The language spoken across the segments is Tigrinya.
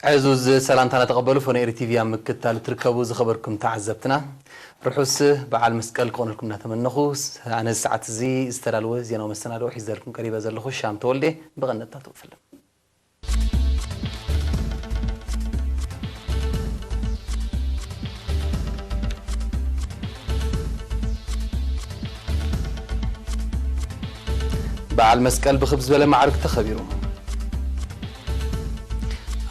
عزوز سلامتنا تقبلوا فنير تي في مكتال تركبوا زخبركم تعذبتنا رحوس بعال مسكال قونلكم نتمنخوس عن الساعة زي استرالوز ينو مستنادو حيزركم قريبا زلخو شام تولدي بغنتا توفلم بعال مسكال بخبز بلا معرك تخبيرو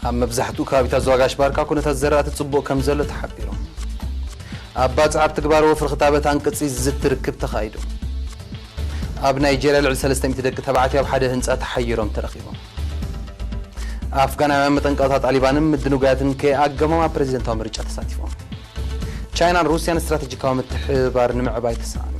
أما بزحتو كابيتا زواجاش باركا كنا تزرعت تصبو كم زلة تحبيرهم أبات عب تكبار وفر خطابة عنكتسي زت ركب تخايدو أب نيجيريا العسل استمتدك تبعتي أب حدا هنسا تحيرهم ترخيبهم أفغان أمام تنقاطها طالبان مدنو قاعدن كي أقاموا مع بريزيدنت أمريكا تساتفهم تشاينا روسيا استراتيجيكا متحبار نمع باي تسامي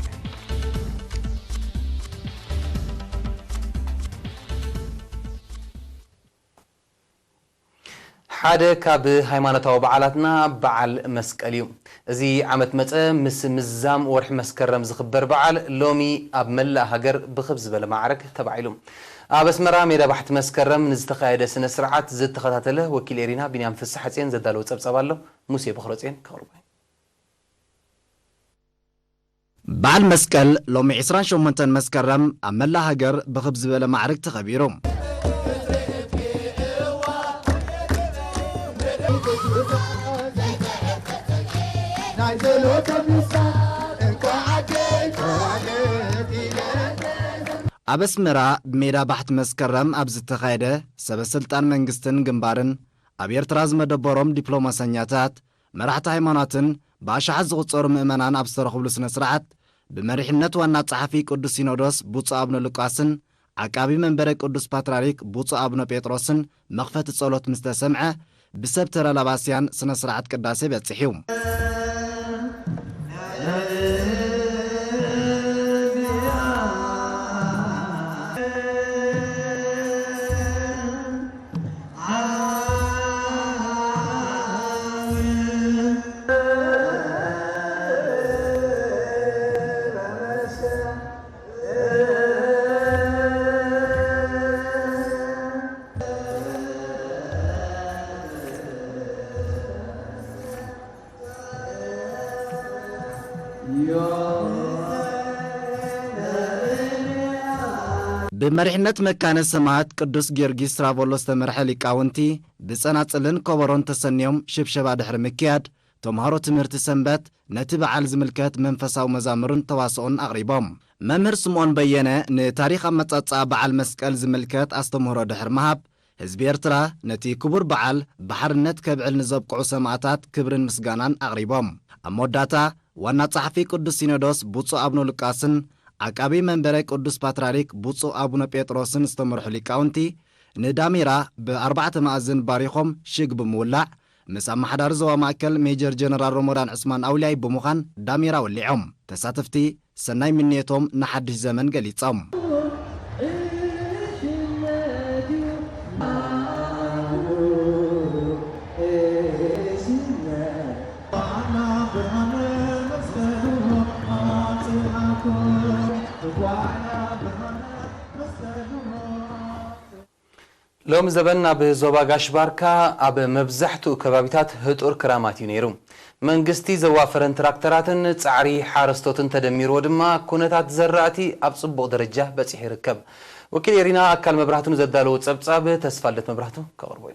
حدا كاب هيمانتاو بعالاتنا بعل مسكاليو زي عمت متى مزام ورح مسكرم زخبر بعل لومي اب ملا هاجر بخبز بلا معرك تبعيلهم بس مرامي ربحت مسكرم نزتقايده سنه سرعات زت تخاتله وكيل إيرينا بنيام فسح حسين زدالو صبصبالو موسى بخرصين كقربين بعل مسكل لومي 28 مسكرم اب ملا هاجر بخبز بلا معرك تخبيرهم أبسمرا بميدا بحت مسكرم أبز التخايدة سبب سلطان منغستن جنبارن أبير تراز مدبورم دبلوماسيات مرحت هيماناتن باشا حز غصور مؤمنان أبستر خبلو سنة سرعات بمرحنة وانا صحفي قدس سينودوس بوصو أبنو لقاسن عقابي منبرك قدس باتراريك بوصو أبنو بيتروسن مغفة الصولوت مستسمعة بسبتر لباسيان سنة سرعات كداسي بيتسحيوم بمرحنة مكان السماعات قدس جيرجيس رافولوس تمرح لقاونتي بصناصلن كبرون تسنيوم شبشبا دحر مكياد تمهارو تمرت سنبت نتبع على زملكات منفساو مزامرن تواصون أغريبهم ممر سمون بينا نتاريخ متصاصا بعل مسكال زملكات استمهرو دحر مهاب حزب إرترا نتي كبر بعل بحرنت كبعل نزبقعو سماعتات كبرن مسغانان أغريبهم أموداتا وانا صحفي قدس سينودوس بوصو أبنو لقاسن عقابي منبرك قدس باتراريك بوصو أبونا بيتروسن استمرحو لكاونتي نداميرا بأربعة مأزن باريخهم شيق بمولع مسا محدار زوا ماكل ميجر جنرال رمضان عثمان أولاي بمخان داميرا واللعهم تساتفتي سناي منيتهم نحدش زمن قليتصام لوم زبنا بزوبا غاشباركا اب مبزحتو كبابيتات هطور كراماتي نيرو منغستي زوافرن تراكتراتن صعري حارستوتن تدميرو دما كونتات زراتي اب صبو درجه بصح يركب وكيل إيرينا اكل مبراهتون زدالو صبصاب تسفالت مبراهتو كقربوي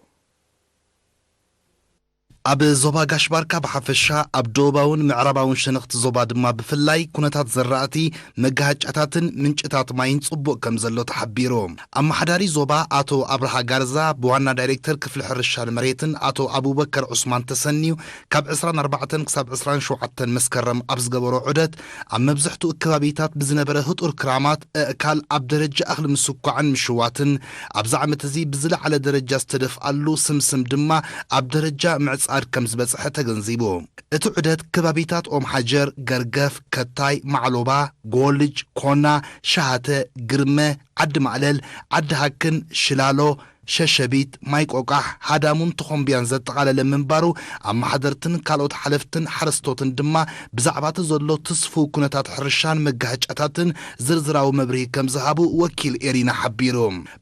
أب زوبا غاشباركا بحفشا أب دوباون معرباون شنخت زوبا دما بفلاي كونتات زراتي مغاجاتاتن منچتات ماين صبو كمزلو تحبيرو أما حداري زوبا آتو أبرها غارزا بوانا دايركتر كفل حرشا المريتن آتو أبو بكر عثمان تسنيو كاب 24 كساب 27 مسكرم أبز قبرو عدد أما بزحتو اكبابيتات بزنبره هطور كرامات اكال أب درجة أغل مسوكو عن مشواتن أبزع متزي بزلع على درجة استدف ألو سمسم دما أب درجة معص كم زبصح تغنزيبو اتو عدد كبابيتات حجر غرغف كتاي معلوبا غولج كونا شهاته غرمه عد معلل عد هكن شلالو ሸሸቢት ማይ ቆቃሕ ሃዳሙን ተኾምብያን ዘጠቓለለ ምንባሩ ኣመሓደርትን ካልኦት ሓለፍትን ሓረስቶትን ድማ ብዛዕባቲ ዘሎ ትስፉ ኩነታት ሕርሻን መጋህጫታትን ዝርዝራዊ መብርሂ ከም ዝሃቡ ወኪል ኤሪና ሓቢሩ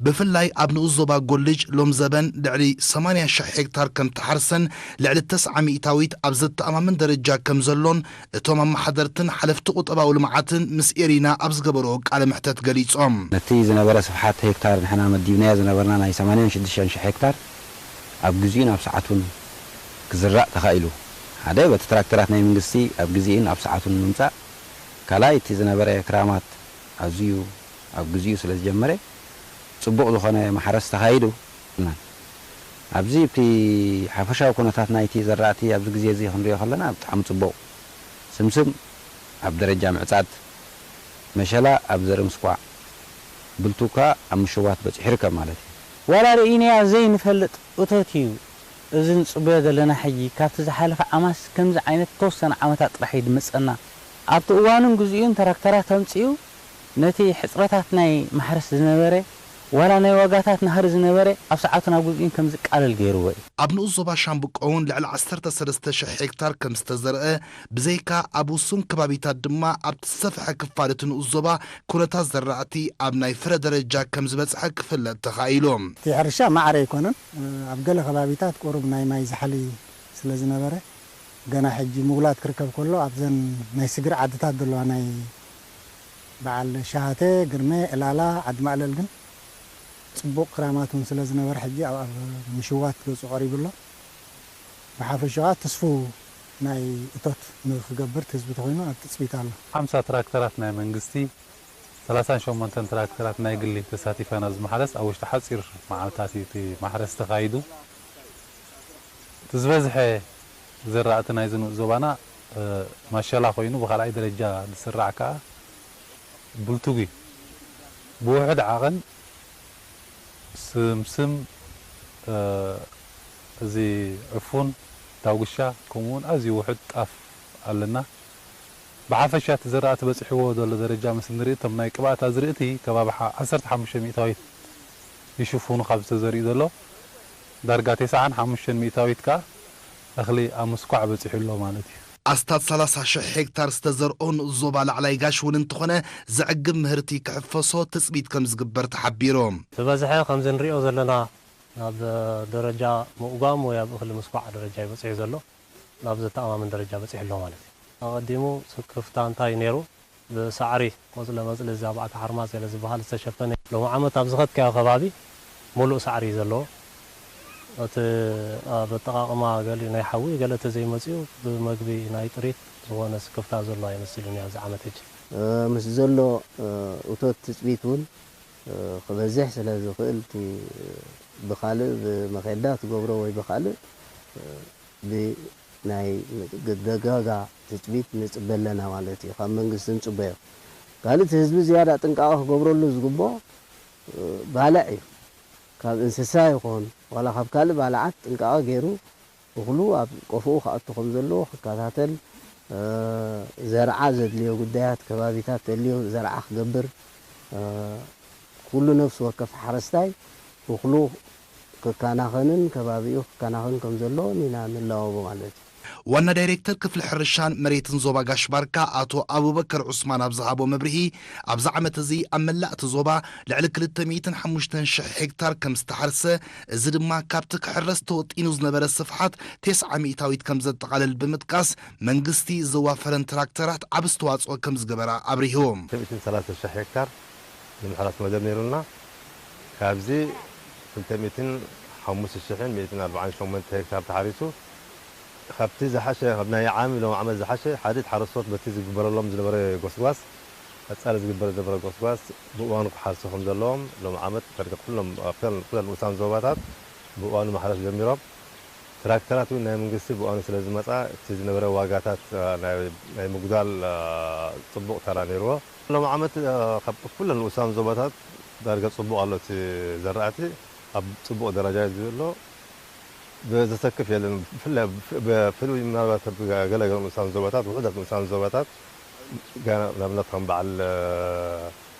ብፍላይ ኣብ ንኡስ ዞባ ጎልጅ ሎም ዘበን ልዕሊ 80,000 ሄክታር ከም ተሓርሰን ልዕሊ 9 ሚእታዊት ኣብ ዘተኣማምን ደረጃ ከም ዘሎን እቶም ኣመሓደርትን ሓለፍቲ ቁጠባዊ ልምዓትን ምስ ኤሪና ኣብ ዝገበሮ ቃለ ምሕተት ገሊጾም ነቲ ዝነበረ ስፍሓት ሄክታር ንሕና መዲብናዮ ዝነበርና ናይ 86,000 ሄክታር ኣብ ግዚኡን ኣብ ሰዓቱን ክዝራእ ተኻኢሉ ሓደ በቲ ትራክተራት ናይ መንግስቲ ኣብ ግዚኡን ኣብ ሰዓቱን ምምጻእ ካልኣይ እቲ ዝነበረ ክራማት ኣዝዩ ኣብ ግዚኡ ስለ ዝጀመረ ጽቡቕ ዝኾነ ማሕረስ ተኻኢዱ ኣብዚ እቲ ሓፈሻዊ ኩነታት ናይቲ ዘራእቲ ኣብዚ ግዜ እዚ ክንሪኦ ከለና ብጣዕሚ ጽቡቕ ስምስም ኣብ ደረጃ ምዕጻድ መሸላ ኣብ ዘርኢ ምስኳዕ ብልቱካ ኣብ ምሽዋት በፂሑ ይርከብ ማለት እዩ ወላ ርኢናያ ዘይንፈልጥ እቶት እዩ እዚ ንጽበዮ ዘለና ሕጂ ካብቲ ዝሓለፈ ዓማስ ከምዚ ዓይነት ተወሰነ ዓመታት ጥራሕ ይድምፀና ኣብቲ እዋኑን ግዚኡን ተራክተራት ተምፅኡ ነቲ ሕፅረታት ናይ ማሕረስ ዝነበረ ወላ ናይ ዋጋታት ናህር ዝነበረ ኣብ ሰዓቱን ኣብ ግዚኡን ከም ዝቃለል ገይርዎ እዩ ኣብ ንኡስ ዞባ ሻምብቆውን ልዕሊ 13,000 ሄክታር ከም ዝተዘርአ ብዘይካ ኣብ ውሱን ከባቢታት ድማ ኣብቲ ዝሰፍሐ ክፋል እቲ ንኡስ ዞባ ኩነታት ዘራእቲ ኣብ ናይ ፍረ ደረጃ ከም ዝበፅሐ ክፍለጥ ተኻኢሎም እቲ ሕርሻ ማዕረ ኣይኮነን ኣብ ገለ ከባቢታት ቁሩብ ናይ ማይ ዝሓሊ ስለ ዝነበረ ገና ሕጂ ምጉላት ክርከብ ከሎ ኣብዘን ናይ ስግሪ ዓድታት ዘለዋ ናይ በዓል ሻሃቴ ግርሜ ዕላላ ዓዲ ማዕለል ግን ጽቡቕ ክራማቱን ስለ ዝነበረ ሕጂ ኣብ ምሽዋት ገጹ ቀሪብሎ ብሓፈሻዋ ተስፉ ናይ እቶት ንክገብር ህዝቢ ተኮይኑ ኣብ ትጽቢት ኣሎ 50 ትራክተራት ናይ መንግስቲ 38 ትራክተራት ናይ ግሊ ተሳቲፈና ዝመሓረስ ኣብ ውሽጢ ሓፂር መዓልታት እቲ ማሕረስ ተኻይዱ ትዝበዝሐ ዝራእቲ ናይ ዝንኡ ዞባና ማሸላ ኮይኑ ብኻልኣይ ደረጃ ዝስራዕ ከዓ ብልቱጊ ብውሕድ ዓቐን ስምስም እዚ ዕፉን ዳውግሻ ከምኡውን ኣዝዩ ውሕድ ጣፍ ኣለና ብሓፈሻ እቲ ዝራእቲ በፂሕዎ ዘሎ ደረጃ ምስ ንርኢ እቶም ናይ ቅብኣት ኣዝርእቲ ከባቢ 15 ሚእታዊት ይሽፍኑ ካብ ዝተዘሪኡ ዘሎ ዳርጋ 95 ሚእታዊት ከዓ እኽሊ ኣብ ምስኳዕ በፂሑሎ ማለት እዩ ኣስታት 30,000 ሄክታር ዝተዘርኦ ንኡስ ዞባ ላዕላይ ጋሽ እውን እንትኾነ ዘዕግብ ምህርቲ ክሕፈሶ ትጽቢት ከም ዝግበር ተሓቢሮም ብበዝሐ ከም ዝንሪኦ ዘለና ናብ ደረጃ ምኡጋም ወይ ኣብ እኽሊ ምስኳዕ ደረጃ ይበፅሕ ዘሎ ናብ ዘተኣማምን ደረጃ በፂሕ ኣሎ ማለት እዩ ኣቐዲሙ ስክፍታ እንታይ ነይሩ ብሳዕሪ ቆፅለ መፅሊ እዚ ኣብ ኣታ ሓርማዝ ገለ ዝበሃል ዝተሸፈነ ሎሚ ዓመት ኣብ ዝኸድካዮ ከባቢ ሙሉእ ሳዕሪ ዘለዎ እቲ ኣብ ኣጠቓቕማ ገሊ ናይ ሓዊ ገለ ተዘይመፅኡ ብመግቢ ናይ ጥሪት ዝኾነ ስክፍታ ዘሎ ኣይመስልን ኣብዚ ዓመት ሕጂ ምስ ዘሎ እቶት ትፅቢት እውን ክበዝሕ ስለ ዝኽእል እቲ ብኻልእ ብመኼዳ ትገብሮ ወይ ብኻልእ ብናይ ደጋጋ ትፅቢት ንፅበ ኣለና ማለት እዩ ካብ መንግስቲ ንፅበዮ ካልእ እቲ ህዝቢ ዝያዳ ጥንቃቐ ክገብረሉ ዝግብኦ ባልዕ እዩ ካብ እንስሳ ይኹን ዋላ ካብ ካልእ ባልዓት ጥንቃቐ ገይሩ እኽሉ ኣብ ቆፍኡ ክኣቱ ከም ዘለዎ ክከታተል ዘርዓ ዘድልዮ ጉዳያት ከባቢታት ዘድልዮ ዘርዓ ክገብር ኩሉ ነፍሲ ወከፍ ሓረስታይ እኽሉ ክከናኸንን ከባቢኡ ክከናኸን ከም ዘሎ ኢና ንለዋወጦ ማለት እዩ ዋና ዳይሬክተር ክፍሊ ሕርሻን መሬትን ዞባ ጋሽ ባርካ ኣቶ አቡበከር ዑስማን ኣብ ዝሃቦ መብርሂ ኣብዚ ዓመት እዚ ኣብ መላእቲ ዞባ ልዕሊ 205,000 ሄክታር ከም ዝተሓርሰ እዚ ድማ ካብቲ ክሕረስ ተወጢኑ ዝነበረ ስፍሓት 9 ሚእታዊት ከም ዘጠቓልል ብምጥቃስ መንግስቲ ዘዋፈረን ትራክተራት ዓብ ዝተዋፅኦ ከም ዝገበራ ኣብሪሂዎም 230,000 ሄክታር ንምሕራስ መደብ ነይሩና ካብዚ 205,148 ሄክታር ተሓሪሱ ካብቲ ዝሓሸ ካብ ናይ ዓሚ ሎም ዓመት ዝሓሸ ሓዲት ሓረስቶት በቲ ዝግበረሎም ዝነበረ ጎስጓስ ኣጻሊ ዝግበር ዝነበረ ጎስጓስ ብእዋኑ ክሓርሱ ከም ዘለዎም ሎም ዓመት ኩሎም ኩለን ውሳን ዞባታት ብእዋኑ ማሕረስ ጀሚሮም ትራክተራት እውን ናይ መንግስቲ ብእዋኑ ስለ ዝመፃ እቲ ዝነበረ ዋጋታት ናይ ምጉዳል ፅቡቕ ተራ ነይርዎ ሎም ዓመት ካብ ኩለን ውሳን ዞባታት ዳርጋ ፅቡቕ ኣሎ እቲ ዘራእቲ ኣብ ፅቡቕ ደረጃ እዩ ዘሎ بزسكف يلن بفلو ما تبقى نسان زوباتات وحدة نسان زوباتات كان نبلتهم بعد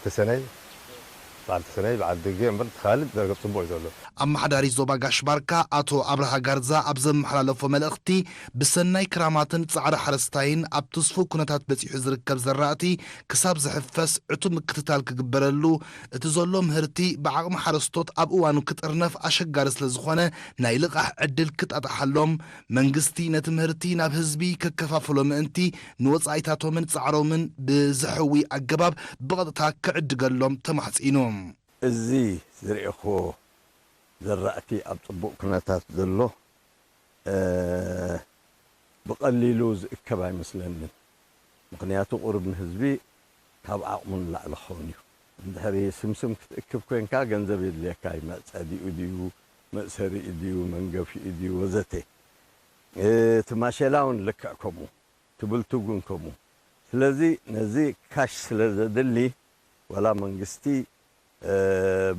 تسني بعد سنة بعد دقيقة بل خالد درجة صبوع زلو ኣመሓዳሪ ዞባ ጋሽባርካ ኣቶ ኣብርሃ ጋርዛ ኣብ ዘመሓላለፎ መልእኽቲ ብሰናይ ክራማትን ጻዕሪ ሓረስታይን ኣብ ትስፉ ኩነታት በፂሑ ዝርከብ ዘራእቲ ክሳብ ዝሕፈስ ዕቱብ ምክትታል ክግበረሉ እቲ ዘሎ ምህርቲ ብዓቕሚ ሓረስቶት ኣብ እዋኑ ክጥርነፍ ኣሸጋሪ ስለ ዝኾነ ናይ ልቓሕ ዕድል ክጣጣሓሎም መንግስቲ ነቲ ምህርቲ ናብ ህዝቢ ከከፋፍሎ ምእንቲ ንወፃኢታቶምን ጻዕሮምን ብዝሕዊ ኣገባብ ብቐጥታ ክዕድገሎም ተማሕፂኖም እዚ ዝሪእኽዎ ዘራእቲ ኣብ ጽቡቕ ኩነታት ዘሎ ብቐሊሉ ዝእከብ ኣይመስለንን ምክንያቱ ቁርብ ንህዝቢ ካብ ዓቕሙን ላዕሊ ክኸውን እዩ እንድሕሪ ስምስም ክትእክብ ኮንካ ገንዘብ የድልየካ መዕፀዲኡ ድዩ መእሰሪ ድዩ መንገፊ ድዩ ወዘተ እቲ ማሸላ እውን ልክዕ ከምኡ ትብልትጉን ከምኡ ስለዚ ነዚ ካሽ ስለ ዘድሊ ወላ መንግስቲ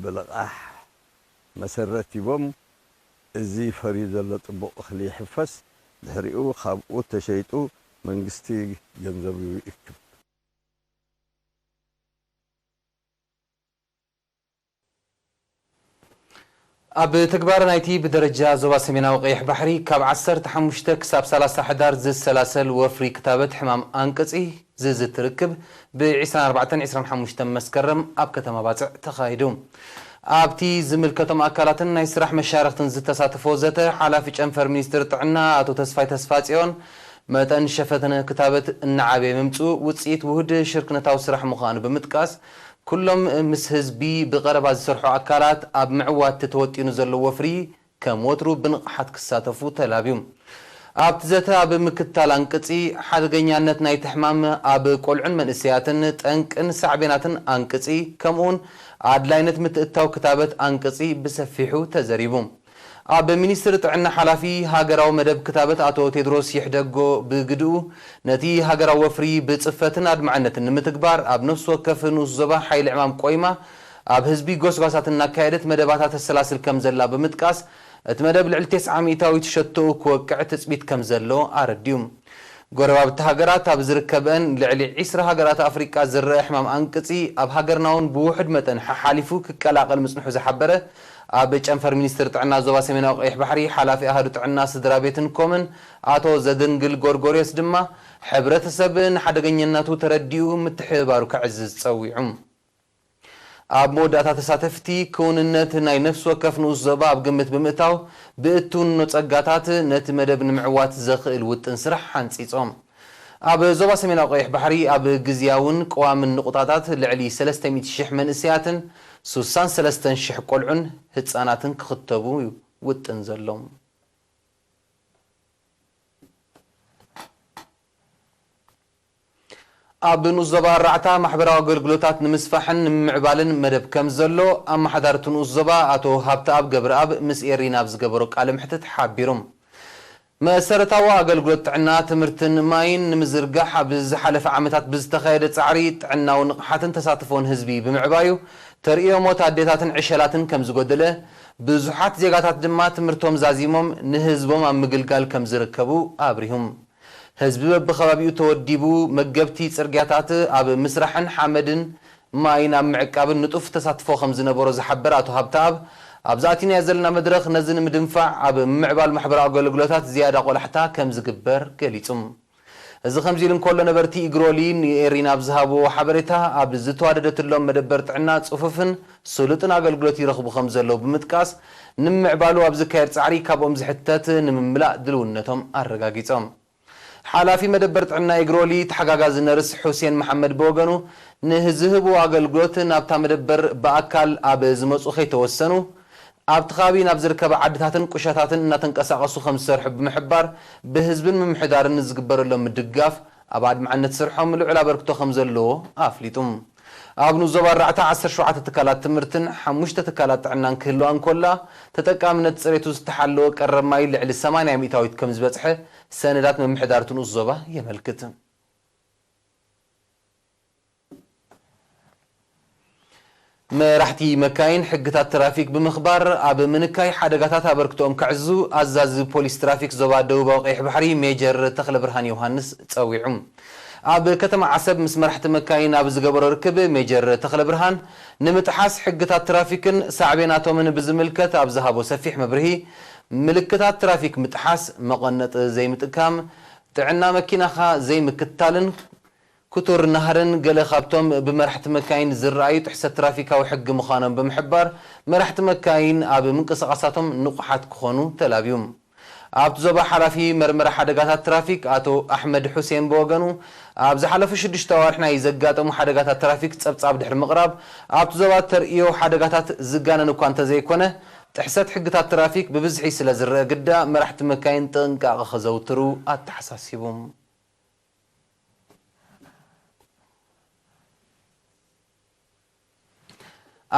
ብልቓሕ መሰረት ይቦም እዚ ፈሪ ዘሎ ጽቡቕ እኽሊ ይሕፈስ ድሕሪኡ ካብኡ ተሸይጡ መንግስቲ ገንዘቡ ይእክብ ኣብ ተግባር ናይቲ ብደረጃ ዞባ ሰሜናዊ ቀይሕ ባሕሪ ካብ 15 ክሳብ 30 ሕዳር ዝሰላሰል ወፍሪ ክታበት ሕማም አንቅፂ ዝትርክብ ብ24-25 መስከረም ኣብ ከተማ ባፅዕ ተኻይዱ ኣብቲ ዝምልከቶም ኣካላትን ናይ ስራሕ መሻርክትን ዝተሳተፎ ዘተ ሓላፊ ጨንፈር ሚኒስትር ጥዕና ኣቶ ተስፋይ ተስፋጽዮን መጠን ሸፈተነ ክታበት እናዓበየ ምምፁ ውፅኢት ውህድ ሽርክነታዊ ስራሕ ምዃኑ ብምጥቃስ ኩሎም ምስ ህዝቢ ብቀረባ ዝሰርሑ ኣካላት ኣብ ምዕዋት ተወጢኑ ዘሎ ወፍሪ ከም ወትሩ ብንቕሓት ክሳተፉ ተላብዩ ኣብቲ ዘተ ኣብ ምክትታል አንቅፂ ሓደገኛነት ናይ ሕማም ኣብ ቆልዑን መንእሰያትን ጠንቅን ሳዕቤናትን አንቅፂ ከምኡን ኣድላይነት ምትእታው ክታበት አንቅፂ ብሰፊሑ ተዘሪቡ ኣብ ሚኒስትር ጥዕና ሓላፊ ሃገራዊ መደብ ክታበት ኣቶ ቴድሮስ ይሕደጎ ብግድኡ ነቲ ሃገራዊ ወፍሪ ብጽፈትን ኣድማዕነትን ንምትግባር ኣብ ነፍስ ወከፍ ንኡስ ዞባ ሓይሊ ዕማም ቆይማ ኣብ ህዝቢ ጎስጓሳትን እናካየደት መደባታት ተሰላስል ከም ዘላ ብምጥቃስ እቲ መደብ ልዕሊ 900 ተሸተኡ ክወቅዕ ትፅቢት ከም ዘሎ ኣረድዩ ጎረባብቲ ሃገራት ኣብ ዝርከበን ልዕሊ 20 ሃገራት ኣፍሪቃ ዝረአ ሕማም አንቅፂ ኣብ ሃገርናውን ብውሕድ መጠን ሓሊፉ ክቀላቀል ምጽንሑ ዝሓበረ ኣብ ጨንፈር ሚኒስትር ጥዕና ዞባ ሰሜናዊ ቀይሕ ባሕሪ ሓላፊ ኣሃዱ ጥዕና ስድራ ቤትን ኮምን ኣቶ ዘድንግል ጎርጎርዮስ ድማ ሕብረተሰብ ንሓደገኛነቱ ተረዲኡ ምትሕብባሩ ክዕዝዝ ፀዊዑ ኣብ መወዳእታ ተሳተፍቲ ክውንነት ናይ ነፍስ ወከፍ ንኡስ ዞባ ኣብ ግምት ብምእታው ብእቱን ጸጋታት ነቲ መደብ ንምዕዋት ዘኽእል ውጥን ስራሕ ሓንፂጾም ኣብ ዞባ ሰሜናዊ ቀይሕ ባሕሪ ኣብ ግዝያውን ቀዋምን ንቁጣታት ልዕሊ 300,000 መንእሰያትን 63,000 ቆልዑን ህፃናትን ክኽተቡ ውጥን ዘሎም ኣብ ንኡስ ዞባ ኣርባዕተ ማሕበራዊ ኣገልግሎታት ንምስፋሕን ንምዕባልን መደብ ከም ዘሎ ኣመሓዳሪ ንኡስ ዞባ ኣቶ ሃብተኣብ ገብረኣብ ምስ ኤሪና ኣብ ዝገበሮ ቃለ ምሕትት ሓቢሮም መሰረታዊ ኣገልግሎት ጥዕና ትምህርትን ማይን ንምዝርጋሕ ኣብ ዝሓለፈ ዓመታት ብዝተኻየደ ጻዕሪ ጥዕናዊ ንቕሓትን ተሳትፎን ህዝቢ ብምዕባዩ ተርእዮሞት ኣዴታትን ዕሸላትን ከም ዝጎደለ ብዙሓት ዜጋታት ድማ ትምህርቶም ዛዚሞም ንህዝቦም ኣብ ምግልጋል ከም ዝርከቡ ኣብሪሁም ህዝቢ በብኸባቢኡ ተወዲቡ መገብቲ ጽርግያታት ኣብ ምስራሕን ሓመድን ማይን ኣብ ምዕቃብን ንጡፍ ተሳትፎ ከም ዝነበሮ ዝሓበር ኣቶ ሃብተኣብ ኣብ ዛቲና ዘለና መድረኽ ነዚ ንምድንፋዕ ኣብ ምዕባል ማሕበራዊ ኣገልግሎታት ዝያዳ ቆላሕታ ከም ዝግበር ገሊጹም እዚ ከምዚ ኢሉ እንከሎ ነበርቲ ኢግሮሊ ንኤሪና ኣብ ዝሃብዎ ሓበሬታ ኣብ ዝተዋደደትሎም መደበር ጥዕና ጽፉፍን ስሉጥን ኣገልግሎት ይረኽቡ ከም ዘለዎ ብምጥቃስ ንምዕባሉ ኣብ ዝካየድ ጻዕሪ ካብኦም ዝሕተት ንምምላእ ድልውነቶም ኣረጋጊጾም ሓላፊ መደበር ጥዕና ኢግሮሊ ተሓጋጋዚ ነርስ ሁሴን መሐመድ በወገኑ ንዝህቡ ኣገልግሎት ናብታ መደበር በኣካል ኣብ ዝመፁ ከይተወሰኑ ኣብቲ ከባቢ ናብ ዝርከባ ዓድታትን ቁሸታትን እናተንቀሳቐሱ ከም ዝሰርሑ ብምሕባር ብህዝብን ምምሕዳርን ዝግበረሎም ምድጋፍ ኣብ ኣድማዕነት ስርሖም ልዑል ኣበርክቶ ከም ዘለዎ ኣፍሊጡ ኣብ ንኡስ ዞባ 17 ትካላት ትምህርትን 5 ትካላት ጥዕናን ክህልዋ እንከላ ተጠቃምነት ፅሬቱ ዝተሓለወ ቀረብ ማይ ልዕሊ 80% ከም ዝበፅሐ ሰነዳት ምምሕዳር ንኡስ ዞባ የመልክት መራሕቲ መካይን ሕግታት ትራፊክ ብምኽባር ኣብ ምንካይ ሓደጋታት ኣበርክቶኦም ክዕዙ ኣዛዚ ፖሊስ ትራፊክ ዞባ ደቡባዊ ቀይሕ ባሕሪ ሜጀር ተኽለ ብርሃን ዮሃንስ ፀዊዑ ኣብ ከተማ ዓሰብ ምስ መራሕቲ መካይን ኣብ ዝገበሮ ርክብ ሜጀር ተኽለ ብርሃን ንምጥሓስ ሕግታት ትራፊክን ሳዕቤናቶምን ብዝምልከት ኣብ ዝሃቦ ሰፊሕ መብርሂ ምልክታት ትራፊክ ምጥሓስ መቐነጥ ዘይምጥቃም ጥዕና መኪናኻ ዘይምክታልን ኩቱር ናህርን ገለ ካብቶም ብመራሕቲ መካይን ዝረኣዩ ጥሕሰት ትራፊካዊ ሕጊ ምዃኖም ብምሕባር መራሕቲ መካይን ኣብ ምንቅስቓሳቶም ንቑሓት ክኾኑ ተላብዮም ኣብቲ ዞባ ሓላፊ መርመራ ሓደጋታት ትራፊክ አቶ ኣሕመድ ሁሴን በወገኑ ኣብ ዝሓለፉ 6 ኣዋርሕ ናይ ዘጋጠሙ ሓደጋታት ትራፊክ ጸብጻብ ድሕሪ ምቕራብ ኣብቲ ዞባ ተርእዮ ሓደጋታት ዝጋነን እኳ እንተዘይኮነ ጥሕሰት ሕግታት ትራፊክ ብብዝሒ ስለ ዝረአ ግዳ መራሕቲ መካይን ጥንቃቐ ክዘውትሩ ኣተሓሳሲቦም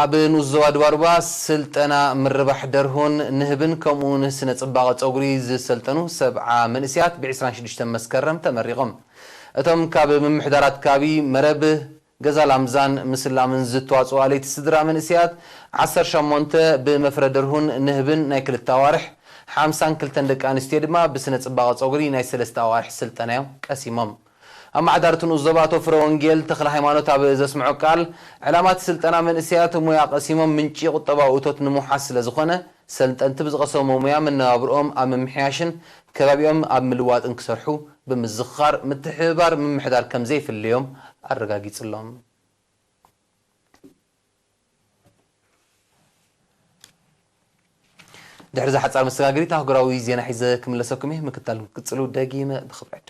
ኣብ ንዞባ ድባርባ ስልጠና ምርባሕ ደርሆን ንህብን ከምኡውን ስነ ጽባቐ ፀጉሪ ዝሰልጠኑ 70 መንእስያት ብ26 መስከረም ተመሪቖም እቶም ካብ ምምሕዳራት ካቢ መረብ ገዛ ላምዛን ምስላምን ዝተዋፅኡ ኣለይቲ ስድራ መንእስያት 18 ብመፍረ ደርሆን ንህብን ናይ 2 ኣዋርሕ 52 ደቂ ኣንስትዮ ድማ ብስነ ጽባቐ ፀጉሪ ናይ 3 ኣዋርሕ ስልጠና ቀሲሞም ኣማሕዳርቱን ዞባቶ ፍረ ወንጌል ተኽለ ሃይማኖት ኣብ ዘስምዖ ቃል ዕላማት ስልጠና መንእስያት ሙያ ቀሲሞም ምንጪ ቁጠባዊ እቶት ንምሓስ ስለ ዝኾነ ሰልጠንቲ ብዝቐሰሞ ሙያ መነባብሮኦም ኣብ ምምሕያሽን ከባቢኦም ኣብ ምልዋጥን ክሰርሑ ብምዝኻር ምትሕብባር ምምሕዳር ከም ዘይፍልዮም ኣረጋጊጽሎም ድሕሪ ዝሓጻር መሰጋገሪት ኣህጉራዊ ዜና ሒዘ ክምለሰኩም እየ ምክታል ክጽሉ ደጊመ ብኽብረት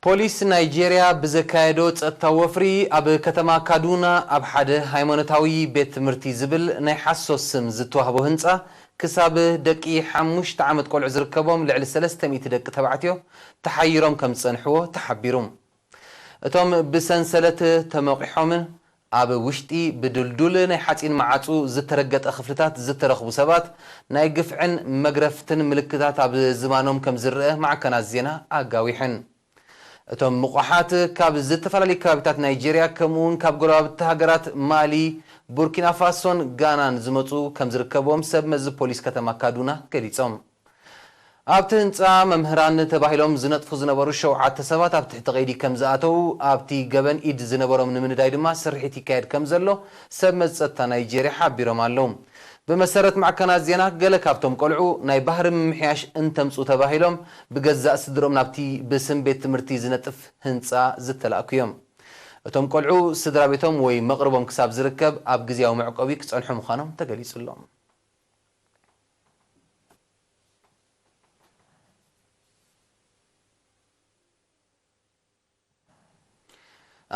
ፖሊስ ናይጄሪያ ብዘካየዶ ጸጥታ ወፍሪ ኣብ ከተማ ካዱና ኣብ ሓደ ሃይማኖታዊ ቤት ትምህርቲ ዝብል ናይ ሓሶስ ስም ዝተዋህቦ ህንፃ ክሳብ ደቂ 5 ዓመት ቆልዑ ዝርከቦም ልዕሊ 300 ደቂ ተባዕትዮ ተሓይሮም ከም ዝጸንሕዎ ተሓቢሩ እቶም ብሰንሰለት ተመቂሖም ኣብ ውሽጢ ብድልዱል ናይ ሓፂን ማዓፁ ዝተረገጠ ክፍልታት ዝተረኽቡ ሰባት ናይ ግፍዕን መግረፍትን ምልክታት ኣብ ዝባኖም ከም ዝርአ ማዕከናት ዜና ኣጋዊሕን እቶም ምቑሓት ካብ ዝተፈላለዩ ከባቢታት ናይጄሪያ ከምኡውን ካብ ጎረባብቲ ሃገራት ማሊ ቡርኪና ፋሶን ጋናን ዝመፁ ከም ዝርከቦም ሰብ መዚ ፖሊስ ከተማ ካዱና ገሊፆም ኣብቲ ህንፃ መምህራን ተባሂሎም ዝነጥፉ ዝነበሩ 7 ሰባት ኣብ ትሕቲ ቀይዲ ከም ዝኣተው ኣብቲ ገበን ኢድ ዝነበሮም ንምንዳይ ድማ ስርሒት ይካየድ ከም ዘሎ ሰብ መዚ ጸጥታ ናይጄሪያ ሓቢሮም ኣለዉ بمسارات معكنا زينة قال كابتم قلعو ناي بحر ممحياش انتمسو تباهيلهم بجزاء صدرهم نبتي بسم بيت مرتي زنتف هنسا زتلاقيهم اتم قلعو صدرا بيتهم وي مغربهم كساب زركب اب جزياو معقوي كصنحهم خانم تجليس اللهم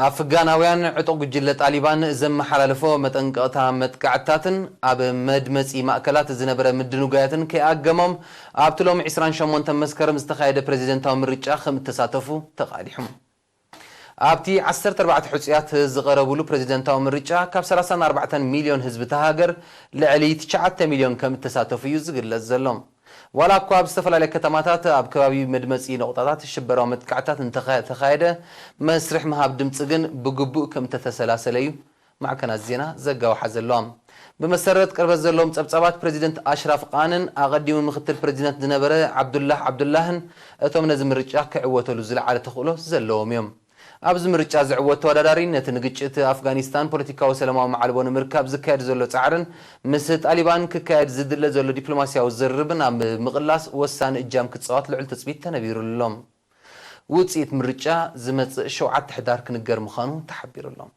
أفغاناويان عطوق جلة طالبان زم حلالفو متنقطع متقعتاتن أب مدمسي مأكلات زنبرة مدنوغاياتن كي أقمم أبتلوم عسران شمون تمسكر مستخايد بريزيدنتاو مريتشا خم تساتفو تقاليحهم أبتي 14 حسيات زغربولو بريزيدنتاو مريتشا كاب 34 مليون حزب تهاجر لعلي 9 مليون كم تساتفو يزغر للزلوم ولا كواب استفلا لك تماتات أب كوابي مدمسي نقطات الشبرة ومتقعتات تخايدة مسرح مهاب دمتسجن بجبو كم تتسلاسليو مع كان الزينة زجا وحزلهم بمسرة قرب الزلهم تبصبات بريزيدنت أشرف قانن أقدم مختل بريزيدنت دنبرة عبد اللهن أتوم نزم الرجال كعوته لزل على تخلو زلهم يوم أبز مرجع زعوت ودارين نتنجت أفغانستان بوليتيكا وسلام مع البون مركب زكاد زلو تعرن مسد طالبان ككاد زدل زلو دبلوماسيا وزربنا مغلاس وسان الجام كتصوات لعل تثبيت تنبير اللهم وتصيت مرجع زمت شوعة تحدار كنجر مخانو تحبير اللهم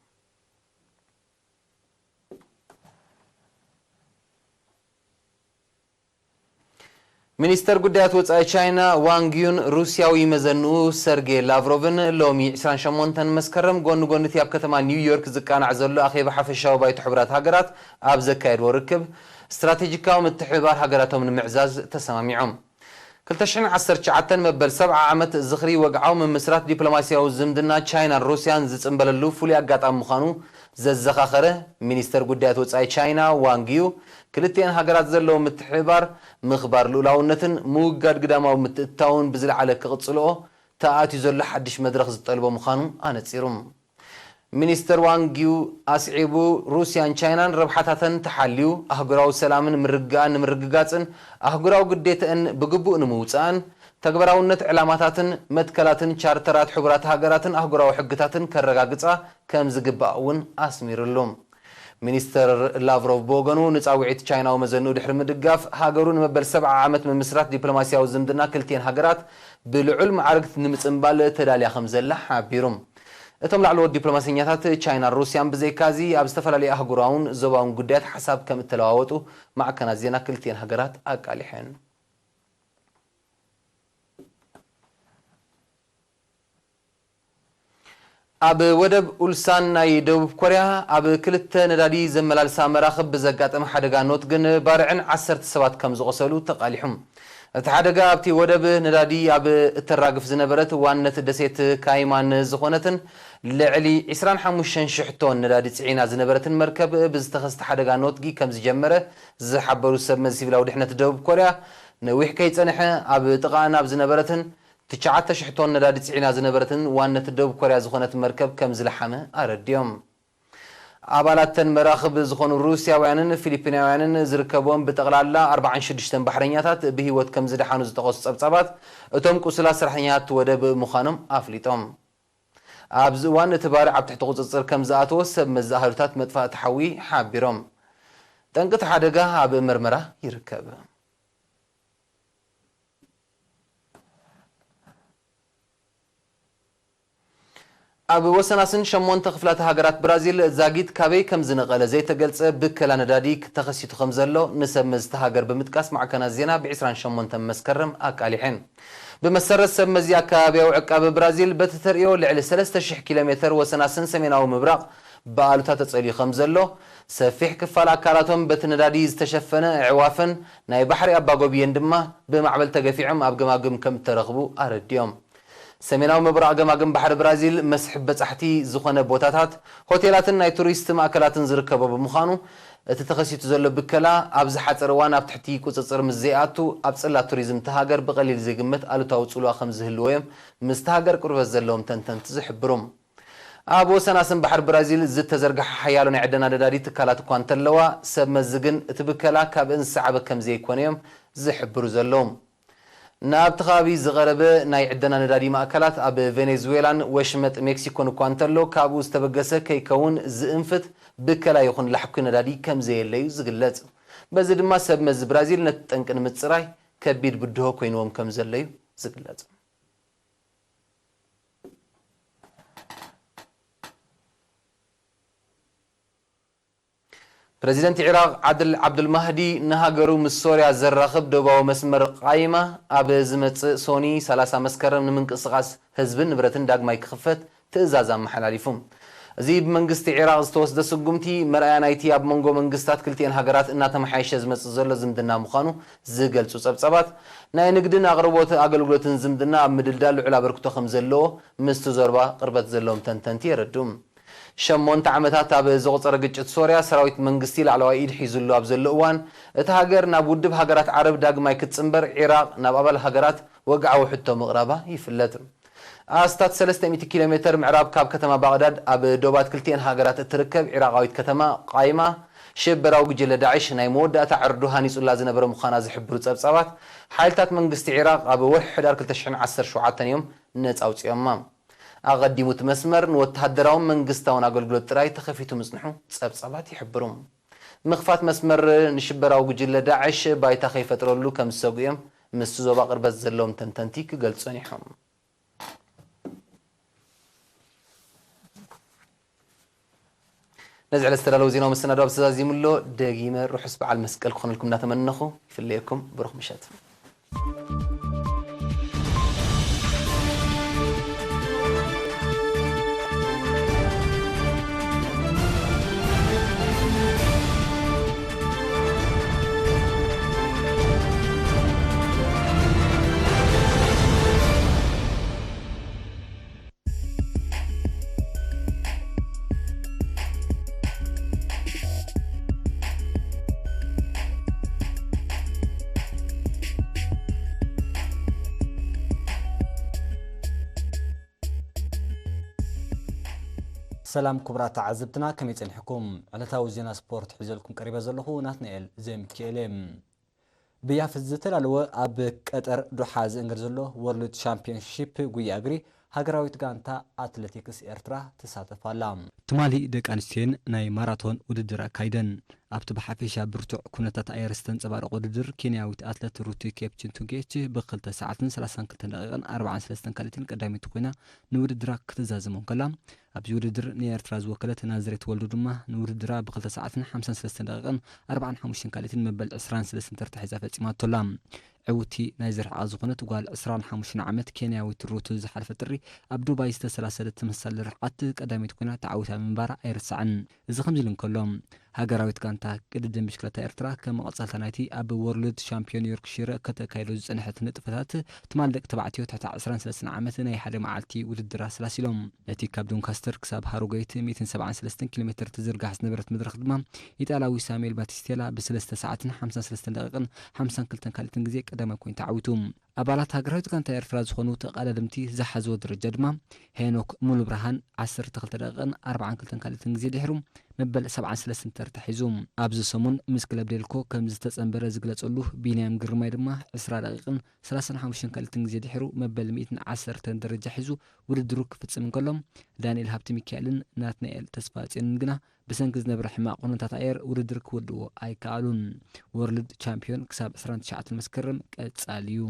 منستر قدات وصاي تشاينا وانغ يون روسياوي مزنو سيرجي لافروفن لومي 28 مسكرم غون غونتي اب كتما نيويورك زقان عزلو اخي بحفشاو بايت حبرات هاجرات اب زكايد وركب استراتيجيكاو متحبار هاجراتهم المعزاز تسماميعهم كلتشن 19 مبل 7 عامت زخري وقعوا من مسرات دبلوماسياو زمدنا تشاينا روسيان زصنبللو فولي اغاطام مخانو ززخاخره منستر قدات وصاي تشاينا وانغيو كلتين هاجرات زلو متحبار مخبار لولاونتن موغاد قداماو متتاون بزل على كقصلو تاعتي زلو حدش مدرخ زطلبو مخانو انا تصيرهم ሚኒስተር ዋንጊው አስዒቡ ሩሲያን ቻይናን ረብሓታተን ተሓልዩ ኣህጉራዊ ሰላምን ምርግጋን ንምርግጋጽን ኣህጉራዊ ግዴታን ብግቡእ ንምውጻን ተግባራውነት ዕላማታትን መትከላትን ቻርተራት ሕቡራት ሃገራትን ኣህጉራዊ ሕግታትን ከረጋግጻ ከም ዝግባእ እውን ኣስሚሩሎም ሚኒስተር ላቭሮቭ ቦገኑ ንጻውዒት ቻይናዊ መዘንኡ ድሕሪ ምድጋፍ ሃገሩ ንመበል 70 ዓመት ምምስራት ዲፕሎማስያዊ ዝምድና ክልቲአን ሃገራት ብልዑል ማዕርግት ንምጽምባል ተዳልያ ከም ዘላ ሓቢሮም እቶም ላዕለዎት ዲፕሎማስያኛታት ቻይና ሩስያን ብዘይካዚ ኣብ ዝተፈላለዩ ኣህጉራውን ዞባውን ጉዳያት ሓሳብ ከም እተለዋወጡ ማዕከናት ዜና ክልቲአን ሃገራት ኣቃሊሐን ኣብ ወደብ ኡልሳን ናይ ደቡብ ኮርያ ኣብ ክልተ ነዳዲ ዘመላልሳ መራኽብ ብዘጋጠመ ሓደጋ ኖት ግን ባርዕን 10 ሰባት ከም ዝቆሰሉ ተቃሊሖም እቲ ሓደጋ ኣብቲ ወደብ ነዳዲ ኣብ እተራግፍ ዝነበረት ዋነት ደሴት ካይማን ዝኾነትን ልዕሊ 25,000 ቶን ነዳዲ ጽዒና ዝነበረትን መርከብ ብዝተኸስተ ሓደጋ ኖትጊ ከም ዝጀመረ ዝሓበሩ ሰብ መሲቪላዊ ድሕነት ደቡብ ኮርያ ነዊሕ ከይጸንሐ ኣብ ጥቓን ኣብ ዝነበረትን 9,000 ቶን ነዳዲ ጽዒና ዝነበረትን ዋነት ደቡብ ኮርያ ዝኾነት መርከብ ከም ዝለሓመ ኣረድዮም ኣባላተን መራኽብ ዝኾኑ ሩስያውያንን ፊሊፒናውያንን ዝርከቦም ብጠቕላላ 46 ባሕረኛታት ብህይወት ከም ዝደሓኑ ዝተቐሱ ጸብጻባት እቶም ቁስላት ስራሕኛት ወደብ ምዃኖም ኣፍሊጦም ኣብዚ እዋን እቲ ባርዕ ኣብ ትሕቲ ቁፅፅር ከም ዝኣተወ ሰብ መዛህርታት መጥፋእቲ ሓዊ ሓቢሮም ጠንቅቲ ሓደጋ ኣብ ምርመራ ይርከብ ኣብ ወሰናስን 8 ክፍላት ሃገራት ብራዚል ዛጊት ካበይ ከም ዝነቐለ ዘይተገልጸ ብከላ ነዳዲ ተኸሲቱ ከም ዘሎ ንሰብ መዝተ ሃገር ብምጥቃስ ማዕከናት ዜና ብ28 መስከረም ኣቃሊሐን بمسرة سمزي أكابيو عقاب برازيل بتتريو لعل 3000 كيلومتر وسناسن سميناو مبرق بقالوتا تتصيلي خمزلو سفيح كفال أكالاتهم بتندادي استشفنا عوافن ناي بحري أباقو بيندما بمعبل تقفيعم أبقماقم كم ترغبو أرديوم سميناو مبرق أقماقم بحر برازيل مسحبة أحتي زخونة بوتاتات هوتيلاتن ناي توريست مأكلاتن زركبو بمخانو تتخسيتو زلو بكلا أبز حتى روان أب تحتي كوتصر مزياتو أبصلا توريزم تهاجر بقليل زي قمت قالو تاوصلوا خمس هلويم مستهاجر قرب زلهم تنتن تزحبرهم أبو سناسن بحر برازيل زت تزرق حيالون عدنا دادي تكالات كوانتلوا سب مزجن تبكلا كابن سعب كم زي كونيم زحبرو زلهم ناب تخابي زغربه ناي عدنا ندادي مأكلات أب فنزويلان وشمت مكسيكو كوانتلو كابو استبقسه كي كون زنفت بكلا يخون لحبك ندادي كم زي اللي زغلت بزد ما سب مز برازيل نتنقن متصراي كبير بدو كوينوم كم زي اللي زغلت بريزيدنت العراق عبد المهدي نهاجرو من سوريا زراخب دباو مسمر قايمة أبزمت سوني 3 مسكرم نمنقصقاس حزبن نبرتن داغماي كخفت تأزازا محلاليفهم زيب منقست العراق استوسد سقمتي مرأيانايتي اب منغو منقستات كلتين هاجرات اناتا محايش زمت زلو زمدنا مخانو زقلتو صبصبات ناي نقدن اغربوت اغلغلوتن زمدنا اب مدلدال علا بركتو خمزلو مستزربا قربت زلوم تنتنتي يردوم شمونت عمتات اب زغصر قجت سوريا سراويت منقستي لعلوا ايد حيزلو اب زلو اوان اتا هاجر ناب ودب هاجرات عرب داغماي كتصنبر عراق ناب ابل هاجرات وقعوا حتى مغربا يفلتم أستات 300 كيلومتر معراب كاب كتما بغداد أب دوبات كلتين هاجرات تركب عراقاويت كتما قايمة شبراو جل داعش ناي مودة تعرضها نيس الله زنبر مخانا زحبرو تصبصبات حالتات منقست عراق أب وحد أركل تشحن 10 شعات يوم نت أو تيمام أغدي متمسمر نوتهدراهم منقستاون أقول تراي تخفيتو مصنحو تصبصبات يحبرهم مخفات مسمر نشبراو جل داعش بايتا خيفة رولو كم سوقيم مستزو باقر بزلهم تنتنتيك قلت صنيحهم نزعل استرالو زينو مسنا دواب سزازي ملو دقيمة روح اسبع على المسكال خون لكم نتمنخو في الليكم بروح مشات سلام كبرات عزبتنا كم يتنحكم على تاوزينا سبورت حزلكم قريبا زلخو ناتنيل زي مكيلم بياف الزتلالو اب قطر دوحاز انغرزلو وورلد شامبيونشيب غوي اغري هاغراويت غانتا اتلتيكس ኤርትራ تساتفالا تمالي دق انستين ناي ماراثون وددر كايدن ኣብቲ ብሓፈሻ ብርቱዕ ኩነታት ኣየር ዝተንፀባረቐ ውድድር ኬንያዊት ኣትሌት ሩቲ ኬፕቺንቱጌች ብ2 ሰዓትን 32 ደቂቃን 43 ካሊትን ቀዳሚት ኮይና ንውድድራ ክትዛዘም ከላ ኣብዚ ውድድር ንኤርትራ ዝወከለት ናዝሬት ወልዱ ድማ ንውድድራ ብ2 ሰዓትን 53 ደቂቃን 45 ካሊትን መበል 23 ተርታሒዛ ፈፂማቶላ ዕውቲ ናይ ዝርሓ ዝኾነት ጓል 25 ዓመት ኬንያዊት ሩቲ ዝሓለፈ ጥሪ ኣብ ዱባይ ዝተሰላሰለት ትምሳሌ ርሕቀት ቀዳሚት ኮይና ተዓዊታ ምንባራ ኣይርስዓን እዚ ከምዚ ልንከሎ ሃገራዊት ጋንታ ቅድድም ብሽክለታ ኤርትራ ከመቐጻልታ ናይቲ ኣብ ወርልድ ሻምፒዮን ዮርክሺር ከተካይዶ ዝጸንሐት ንጥፈታት ትማል ደቂ ተባዕትዮ ትሕቲ 23 ዓመት ናይ ሓደ መዓልቲ ውድድር ኣሰላሲሎም ነቲ ካብ ዶንካስተር ክሳብ ሃሮጌት 173 ኪሎ ሜትር ትዝርጋሕ ዝነበረት መድረኽ ድማ ኢጣልያዊ ሳሙኤል ባቲስቴላ ብ3 ሰዓትን 53 ደቂቃን 52 ካሊትን ግዜ ቀዳማይ ኮይኑ ተዓዊቱ ኣባላት ሃገራዊት ጋንታ ኤርትራ ዝኾኑ ተቐዳድምቲ ዝሓዝዎ ደረጃ ድማ ሄኖክ ሙሉ ብርሃን 12 ደቂቃን 42 ካሊትን ግዜ ድሕሩ መበል 73 ተርታሒዙ ኣብዚ ሰሙን ምስ ክለብ ዴልኮ ከም ዝተጸንበረ ዝግለጸሉ ቢንያም ግርማይ ድማ 20 ደቂቃን 35 ካሊትን ግዜ ድሕሩ መበል 110 ደረጃ ሒዙ ውድድሩ ክፍጽም ከሎም ዳንኤል ሃብቲ ሚካኤልን ናትናኤል ተስፋጽዮንን ግና ብሰንኪ ዝነበረ ሕማቕ ኩነታት ኣየር ውድድር ክወድዎ ኣይከኣሉን ወርልድ ቻምፒዮን ክሳብ 29 መስከረም ቀጻሊ እዩ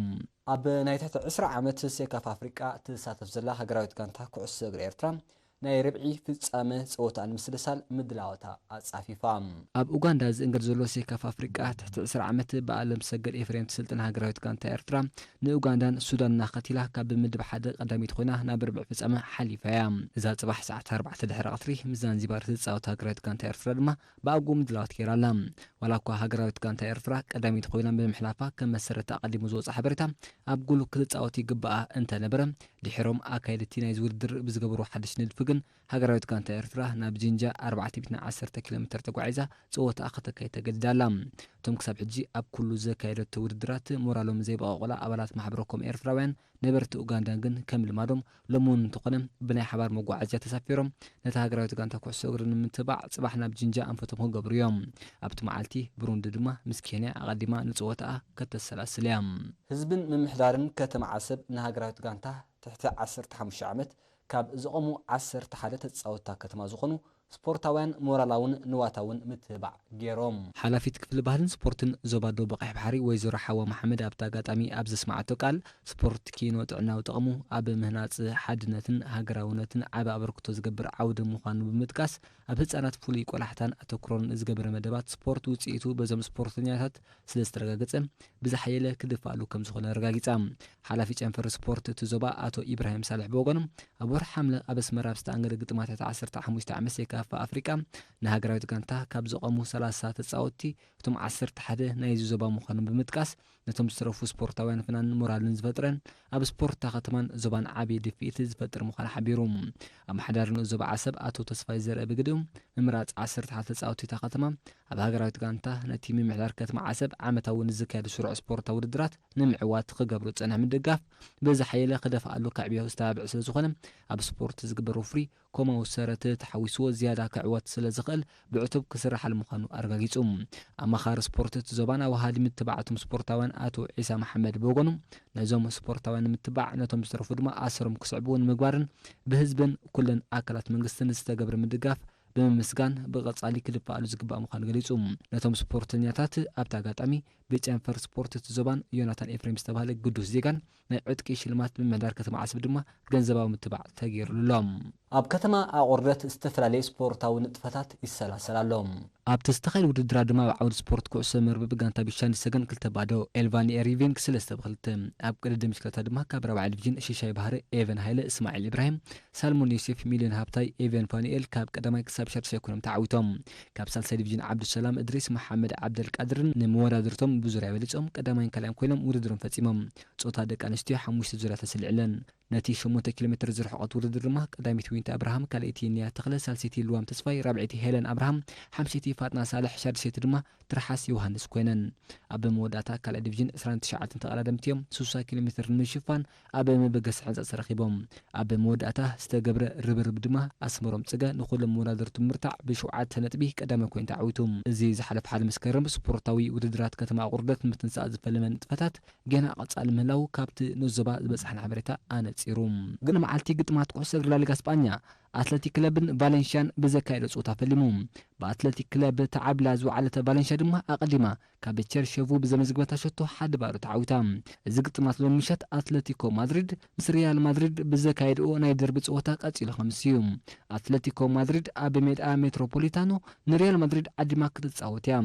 ኣብ ናይ ትሕቲ 20 ዓመት ሴካፍ ኣፍሪቃ ትሳተፍ ዘላ ሃገራዊት ጋንታ ኩዕሶ እግሪ ኤርትራ ናይ ረብዒ ፍጻመ ፀወታ ንምስልሳል ምድላወታ ኣጻፊፋ ኣብ ኡጋንዳ ዝእንገድ ዘሎ ሴካፍ ኣፍሪቃ ትሕቲ 20 ዓመት ብኣለም ሰገድ ኤፍሬም ትስልጥን ሃገራዊት ጋንታ ኤርትራ ንኡጋንዳን ሱዳንን ናኸቲላ ካብ ምድብ ሓደ ቀዳሚት ኮይና ናብ ረብዒ ፍጻመ ሓሊፋ እያ እዛ ጽባሕ ሰዓት 4 ድሕሪ ቀትሪ ምስ ዛንዚባር ትፃወት ሃገራዊት ጋንታ ኤርትራ ድማ ብኣጉ ምድላወት ጌራላ ዋላ እኳ ሃገራዊት ጋንታ ኤርትራ ቀዳሚት ኮይና ብምሕላፋ ከም መሰረት ኣቐዲሙ ዝወፅእ ሓበሬታ ኣብ ጉሉ ክትፃወት ይግባኣ እንተነበረ ድሕሮም ኣካይድቲ ናይ ዝውድድር ብዝገበሩ ሓድሽ ንድፊ ግን ሃገራዊት ጋንታ ኤርትራ ናብ ጂንጃ 410 ኪሎ ሜትር ተጓዒዛ ፀወታ ከተካይ ተገዲዳላ እቶም ክሳብ ሕጂ ኣብ ኩሉ ዘካየደቶ ውድድራት ሞራሎም ዘይበቐቆላ ኣባላት ማሕበረኮም ኤርትራውያን ነበርቲ ኡጋንዳን ግን ከም ልማዶም ሎሙን እንተኾነ ብናይ ሓባር መጓዓዝያ ተሳፊሮም ነቲ ሃገራዊት ጋንታ ኩዕሶ እግሪ ንምትባዕ ጽባሕ ናብ ጂንጃ ኣንፈቶም ክገብሩ እዮም ኣብቲ መዓልቲ ብሩንዲ ድማ ምስ ኬንያ ኣቐዲማ ንፀወታ ከተሰላስል እያ ህዝብን ምምሕዳርን ከተማ ዓሰብ ንሃገራዊት ጋንታ ትሕቲ 15 ዓመት ካብ ዝቆሙ 11 ተጻወታ ከተማ ዝኾኑ ስፖርታውያን ሞራላውን ንዋታውን ምትባዕ ገይሮም ሓላፊት ክፍሊ ባህልን ስፖርትን ዞባዶ በቃሕ ባሕሪ ወይዘሮ ሓዋ መሐመድ ኣብታ ኣጋጣሚ ኣብ ዝስማዓቶ ቃል ስፖርት ኪኖ ጥዕናዊ ጥቕሙ ኣብ ምህናፅ ሓድነትን ሃገራውነትን ዓብ ኣበርክቶ ዝገብር ዓውዲ ምዃኑ ብምጥቃስ ኣብ ህፃናት ፍሉይ ቆላሕታን ኣተኩሮን ዝገበረ መደባት ስፖርት ውፅኢቱ በዞም ስፖርተኛታት ስለ ዝተረጋገፀ ብዝሓየለ ክድፋሉ ከም ዝኾነ ረጋጊፃ ሓላፊ ጨንፈር ስፖርት እቲ ዞባ ኣቶ ኢብራሂም ሳልሕ ብወገኖም ኣብ ወርሒ ሓምለ ኣብ ኣስመራ ዝተኣንገደ ግጥማት 15 ዓመት ሴካፍ ኣፍሪቃ ንሃገራዊት ጋንታ ካብ ዝቆሙ 30 ተጻወትቲ እቶም 11 ናይ ዞባ ምዃኖም ብምጥቃስ ነቶም ዝተረፉ ስፖርታውያን ፍናን ሞራልን ዝፈጥረን ኣብ ስፖርት ከተማን ዞባን ዓብዪ ድፊት ዝፈጥር ምዃኑ ሓቢሩ ኣብ ማሕዳርን ዞባ ዓሰብ ኣቶ ተስፋይ ዘርአ ብግድኡ ምምራፅ 11 ተጻወትቲ ከተማ ኣብ ሃገራዊት ጋንታ ነቲ ምምሕዳር ከተማ ዓሰብ ዓመታዊ ዝካየዱ ስሩዕ ስፖርታዊ ውድድራት ንምዕዋት ክገብሩ ፀንሕ ምድጋፍ በዚ ሓየለ ክደፍኣሉ ካዕብዮ ዝተባብዕ ስለ ዝኾነ ኣብ ስፖርት ዝግበሩ ፍሪ ከምኡ ሰረት ተሓዊስዎ ዝያዳ ክዕወት ስለ ዝኽእል ብዕቱብ ክስራሕ ምዃኑ ኣረጋጊጹ ኣማኻሪ ስፖርት ዞባን ኣዋሃዲ ምትባዕቶም ስፖርታውያን ኣቶ ዒሳ መሐመድ ብወገኑ ነዞም ስፖርታውያን ምትባዕ ነቶም ዝተረፉ ድማ ኣሰሮም ክስዕብዎ ንምግባርን ብህዝብን ኩለን ኣካላት መንግስትን ዝተገብረ ምድጋፍ ብምስጋን ብቐጻሊ ክድፋኣሉ ዝግባእ ምዃኑ ገሊጹ ነቶም ስፖርተኛታት ኣብቲ ኣጋጣሚ ብጨንፈር ስፖርት ዞባን ዮናታን ኤፍሬም ዝተባሃለ ቅዱስ ዜጋን ናይ ዕጥቂ ሽልማት ብምሕዳር ከተማ ዓሰብ ድማ ገንዘባዊ ምትባዕ ተገይሩሎም ኣብ ከተማ ኣቆርበት ዝተፈላለዩ ስፖርታዊ ንጥፈታት ይሰላሰላሎም ኣብቲ ዝተኻየደ ውድድር ድማ ብዓውዲ ስፖርት ኩዕሶ መርበብ ጋንታ ቢሻን ሰገን ክልተ ባዶ ኤልቫን ኤሪቬን ክሰለስተ ብክልተ ኣብ ቅድድም ምሽክለታ ድማ ካብ ራብዓ ዲቪዥን ሽሻይ ባህሪ ኤቨን ሃይለ እስማኤል ኢብራሂም ሳልሞን ዮሴፍ ሚሊዮን ሃብታይ ኤቨን ፋኒኤል ካብ ቀዳማይ ክሳብ ሻድሻይ ኮይኖም ተዓዊቶም ካብ ሳልሳይ ዲቪዥን ዓብዱሰላም እድሪስ መሐመድ ዓብደልቃድርን ንመወዳድርቶም ብዙርያ በሊፆም ቀዳማይን ካልኣይን ኮይኖም ውድድሮም ፈጺሞም ጾታ ደቂ ኣንስትዮ 5 ዙርያ ተሰሊዕለን نتي 8 كيلومتر زرحقت ውድድር ድማ ቀዳሚት ዊንታ አብርሃም ካልእቲ ኒያ ተክለ ሳልሲቲ ልዋም ተስፋይ ራብዒቲ ሄለን አብርሃም ሓምሲቲ ፋጥና ሳልሕ ሻድሴቲ ድማ ትርሓስ ዮሃንስ ኮይነን ኣብ መወዳእታ ካልእ ዲቪዥን 29 ተቀዳደምቲ እዮም 60 ኪሎሜትር ንምሽፋን ኣብ መበገስ ሕንፀት ተረኺቦም ኣብ መወዳእታ ዝተገብረ ርብርብ ድማ ኣስመሮም ፅገ ንኩሎም መወዳደርቲ ምርታዕ ብ7 ነጥቢ ቀዳማይ ኮይኑ ተዓዊቶም እዚ ዝሓለፈ ሓደ መስከረም ስፖርታዊ ውድድራት ከተማ ቁርደት ምትንሳእ ዝፈለመ ንጥፈታት ገና ቀጻሊ ምህላው ካብቲ ንዞባ ዝበፅሐ ሓበሬታ ኣነፂሩ ግን መዓልቲ ግጥማት ኩዕሶ እግሪ ላሊጋ እስጳኛ አትሌቲክ ክለብን ቫሌንሺያን ብዘካየደ ጾታ ፈሊሙ በአትሌቲክ ክለብ ተዓብላ ዝወዓለተ ቫሌንሺያ ድማ አቀዲማ ካብ ቸርሸቭ ብዘመዝግበታ ሸቶ ሓደ ባሩ ተዓዊታ እዚ ግጥማት ሎሚ ምሸት አትሌቲኮ ማድሪድ ምስ ሪያል ማድሪድ ብዘካየደኦ ናይ ደርቢ ጾታ ቀፂሉ ከምሲዩ አትሌቲኮ ማድሪድ ኣብ ሜዳ ሜትሮፖሊታኖ ንሪያል ማድሪድ ዓዲማ ክትጻወት እያ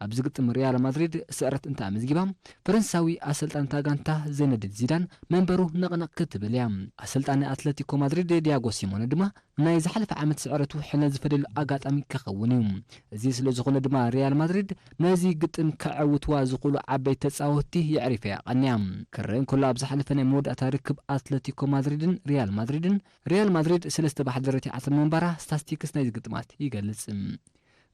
ኣብዚ ግጥም ሪያል ማድሪድ ስዕረት እንታ መዝጊባ ፈረንሳዊ አሰልጣን ታጋንታ ዘይነዲን ዚዳን መንበሩ ነቕነቕ ክትብል እያ አሰልጣን አትሌቲኮ ማድሪድ ዲያጎ ሲሞኔ ድማ ናይ ዝሓለፈ ዓመት ስዕረቱ ሕነ ዝፈደሉ ኣጋጣሚ ክኸውን እዩ እዚ ስለ ዝኾነ ድማ ሪያል ማድሪድ ነዚ ግጥም ከዕውትዋ ዝኽእሉ ዓበይቲ ተጻወትቲ የዕሪፈ ያቐንያ ክረን ኩሉ ኣብ ዝሓለፈ ናይ መወዳእታ ርክብ አትሌቲኮ ማድሪድን ሪያል ማድሪድ 3-1 ደረጃ ዓተር መንበራ ስታቲስቲክስ ናይ ግጥማት ይገልጽ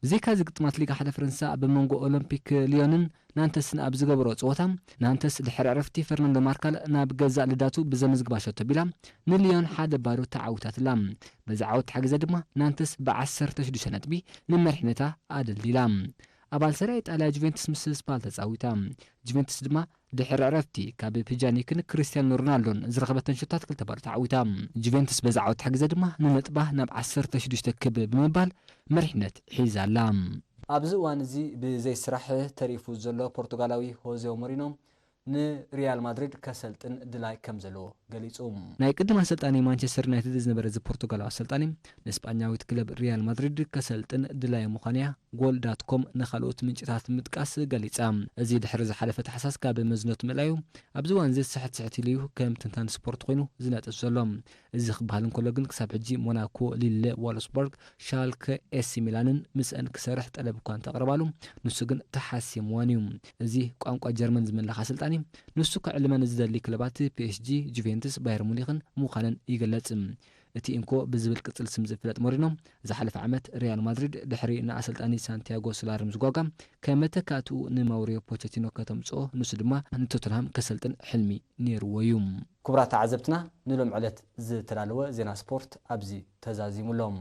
ብዘይካ ዝግጥማት ሊጋ ሓደ ፈረንሳ ብመንጎ ኦሎምፒክ ሊዮንን ናንተስን ኣብ ዝገብሮ ጾታ ናንተስ ድሕሪ ዕረፍቲ ፈርናንዶ ማርካል ናብ ገዛእ ልዳቱ ብዘመዝግባ ሸቶ ቢላ ንሊዮን ሓደ ባዶ ተዓዊታትላ በዚ ዓወት ሓገዘ ድማ ናንተስ ብ16 ነጥቢ ንመሪሕነታ ኣደልዲላ ኣባል ሰራይ ጣልያ ጁቬንቱስ ምስ ስፓል ተጻዊታ ጁቬንቱስ ድማ ድሕሪ ዕረፍቲ ካብ ፒጃኒክን ክርስቲያኖ ሮናልዶን ዝረኸበተን ሸታት ክልተ ባዶ ተዓዊታ ጁቬንቱስ በዚ ዓወት ሓገዘ ድማ ንነጥባ ናብ 16 ክብ ብምባል መሪሕነት ሒዛላ ኣብዚ እዋን እዚ ብዘይ ስራሕ ተሪፉ ዘሎ ፖርቱጋላዊ ሆዜ ሞሪኖ ንሪያል ማድሪድ ከሰልጥን ድላይ ከም ዘለዎ ገሊጹ ናይ ቅድም አሰልጣኒ ማንቸስተር ዩናይትድ ዝነበረ ፖርቱጋላዊ አሰልጣኒ ንስጳኛዊት ክለብ ሪያል ማድሪድ ከሰልጥን ድላይ ምዃንያ ጎል.ኮም ንኻልኦት ምንጭታት ምጥቃስ ገሊጻ እዚ ድሕሪ ዝሓለፈ ተሓሳስ ካብ መዝነቱ ምልኣዩ ኣብዚ እዋን እዚ ስሕት ኢሉ ከም ትንታን ስፖርት ኮይኑ ዝነጥፍ ዘሎ እዚ ክበሃል እንከሎ ግን ክሳብ ሕጂ ሞናኮ ሊለ ዋልስበርግ ሻልከ ኤሲ ሚላንን ምስአን ክሰርሕ ጠለብ እኳ ተቕርባሉ ንሱ ግን ተሓሲምዋን እዩ እዚ ቋንቋ ጀርመን ዝመለኽ አሰልጣኒ ንሱ ከዕልመን ዝደሊ ክለባት ፒኤስጂ ጁቬንቱስ ባየር ሙኒኽን ምዃነን ይገለጽ እቲ እንኮ ብዝብል ቅጽል ስም ዝፍለጥ ሞሪኖ ዝሓለፈ ዓመት ሪያል ማድሪድ ድሕሪ ንኣሰልጣኒ ሳንቲያጎ ሶላርም ዝጓጋ ከመተካትኡ ንማውሪዮ ፖቼቲኖ ከተምጽኦ ንሱ ድማ ንቶተንሃም ከሰልጥን ሕልሚ ነይርዎ እዩ ክቡራት ተዓዘብትና ንሎም ዕለት ዝተዳለወ ዜና ስፖርት ኣብዚ ተዛዚሙሎም